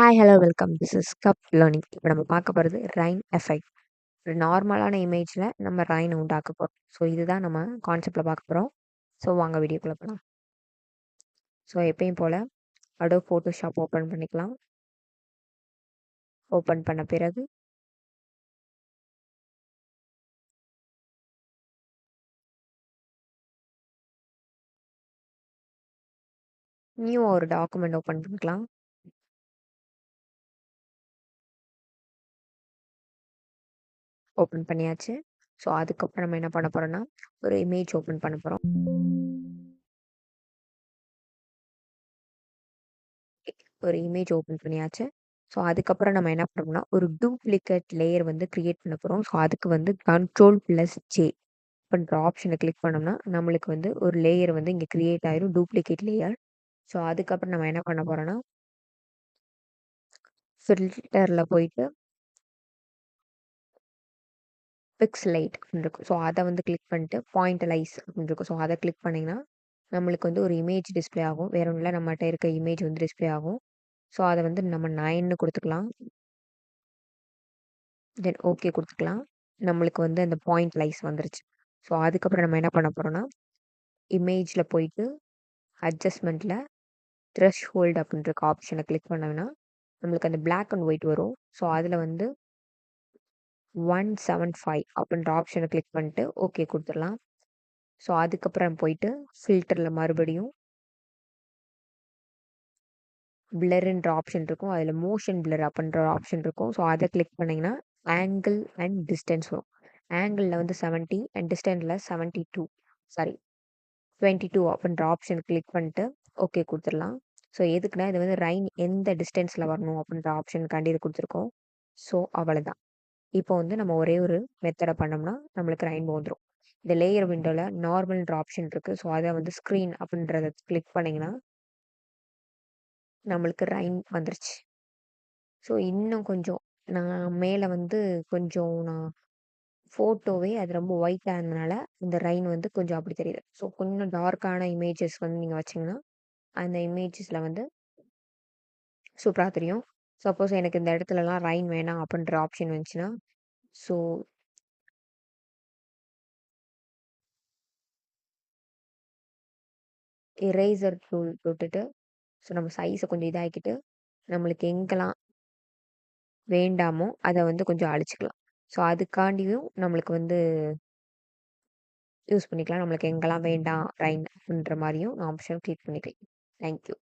Hi hello welcome this is cup learning. இப்போ நம்ம பார்க்க போகிறது ரைன் எஃபெக்ட். ஒரு நார்மலான இமேஜில் நம்ம ரைன் உண்டாக்க போகிறோம். ஸோ இதுதான் நம்ம கான்செப்டில் பார்க்க போகிறோம். ஸோ வாங்க வீடியோக்குள்ளே போகலாம். ஸோ எப்பயும் போல் அடோப் ஃபோட்டோஷாப் ஓப்பன் பண்ணிக்கலாம். ஓப்பன் பண்ண பிறகு நியூ ஒரு டாக்குமெண்ட் ஓப்பன் பண்ணிக்கலாம். ஓப்பன் பண்ணியாச்சு. ஸோ அதுக்கப்புறம் நம்ம என்ன பண்ண போகிறோம்னா ஒரு இமேஜ் ஓப்பன் பண்ண போகிறோம். ஒரு இமேஜ் ஓப்பன் பண்ணியாச்சு. ஸோ அதுக்கப்புறம் நம்ம என்ன பண்ணோம்னா ஒரு டூப்ளிகேட் லேயர் வந்து க்ரியேட் பண்ண போகிறோம். ஸோ அதுக்கு வந்து Ctrl+J பண்ணுற ஆப்ஷனை கிளிக் பண்ணோம்னா நம்மளுக்கு வந்து ஒரு லேயர் வந்து இங்கே க்ரியேட் ஆயிரும், டூப்ளிகேட் லேயர். ஸோ அதுக்கப்புறம் நம்ம என்ன பண்ண போகிறோம்னா ஃபில்டரில் போயிட்டு பிக்சலைட் அப்படின்னு இருக்கும். ஸோ அதை வந்து கிளிக் பண்ணிட்டு பாயிண்டலைஸ் அப்படின்னு இருக்கும். ஸோ அதை கிளிக் பண்ணிங்கன்னா நம்மளுக்கு வந்து ஒரு இமேஜ் டிஸ்பிளே ஆகும். வேற ஒன்றும் இல்லை, நம்மகிட்ட இருக்க இமேஜ் வந்து டிஸ்பிளே ஆகும். ஸோ அதை வந்து நம்ம 9ன்னு கொடுத்துக்கலாம். தென் ஓகே கொடுத்துக்கலாம். நம்மளுக்கு வந்து அந்த பாயிண்ட் லைஸ் வந்துருச்சு. ஸோ அதுக்கப்புறம் நம்ம என்ன பண்ண போகிறோம்னா இமேஜில் போயிட்டு அட்ஜஸ்ட்மெண்ட்டில் த்ரெஷ்ஹோல்டு அப்படின்ற ஆப்ஷனை கிளிக் பண்ணோம்னா நம்மளுக்கு அந்த பிளாக் அண்ட் ஒயிட் வரும். ஸோ அதில் வந்து 175 அப்படின்ற ஆப்ஷனை கிளிக் பண்ணிட்டு ஓகே கொடுத்துடலாம். ஸோ அதுக்கப்புறம் போயிட்டு ஃபில்டரில் மறுபடியும் பிளர்ன்ற ஆப்ஷன் இருக்கும். அதில் மோஷன் பிளர் அப்படின்ற ஆப்ஷன் இருக்கும். ஸோ அதை கிளிக் பண்ணிங்கன்னா ஆங்கிள் அண்ட் டிஸ்டன்ஸ் வரும். ஆங்கிளில் வந்து 70 அண்ட் டிஸ்டன்ஸில் 72 சாரி 22 அப்படின்ற ஆப்ஷன் கிளிக் பண்ணிட்டு ஓகே கொடுத்துடலாம். ஸோ எதுக்குன்னா இது வந்து ரைன் எந்த டிஸ்டன்ஸில் வரணும் அப்படின்ற ஆப்ஷனுக்காண்டி இது கொடுத்துருக்கோம். ஸோ அவ்வளோதான். இப்போ வந்து நம்ம ஒரே ஒரு மெத்தடை பண்ணோம்னா நம்மளுக்கு ரெயின்போ வந்துடும். இந்த லேயர் விண்டோவில் நார்மல்ன்ற ஆப்ஷன் இருக்குது. ஸோ அதை வந்து ஸ்க்ரீன் அப்படின்றத கிளிக் பண்ணிங்கன்னா நம்மளுக்கு ரெயின் வந்துருச்சு. ஸோ இன்னும் கொஞ்சம் நான் மேலே வந்து கொஞ்சம் நான் ஃபோட்டோவே அது ரொம்ப ஒயிட்டாக இருந்தனால இந்த ரெயின் வந்து கொஞ்சம் அப்படி தெரியுது. ஸோ கொஞ்சம் டார்க்கான இமேஜஸ் வந்து நீங்கள் வச்சிங்கன்னா அந்த இமேஜஸில் வந்து சூப்பராக தெரியும். சப்போஸ் எனக்கு இந்த இடத்துலலாம் ரெயின் வேணாம் அப்படின்ற ஆப்ஷன் வந்துச்சுன்னா ஸோ எரேசர் டூல் போட்டுட்டு ஸோ நம்ம சைஸை கொஞ்சம் இதாக்கிட்டு நம்மளுக்கு எங்கெல்லாம் வேண்டாமோ அதை வந்து கொஞ்சம் அழிச்சிக்கலாம். ஸோ அதுக்காண்டியும் நம்மளுக்கு வந்து யூஸ் பண்ணிக்கலாம். நம்மளுக்கு எங்கெல்லாம் வேண்டாம் ரைன் அப்படின்ற மாதிரியும் ஆப்ஷன் கிளிக் பண்ணிக்கலாம். தேங்க்யூ.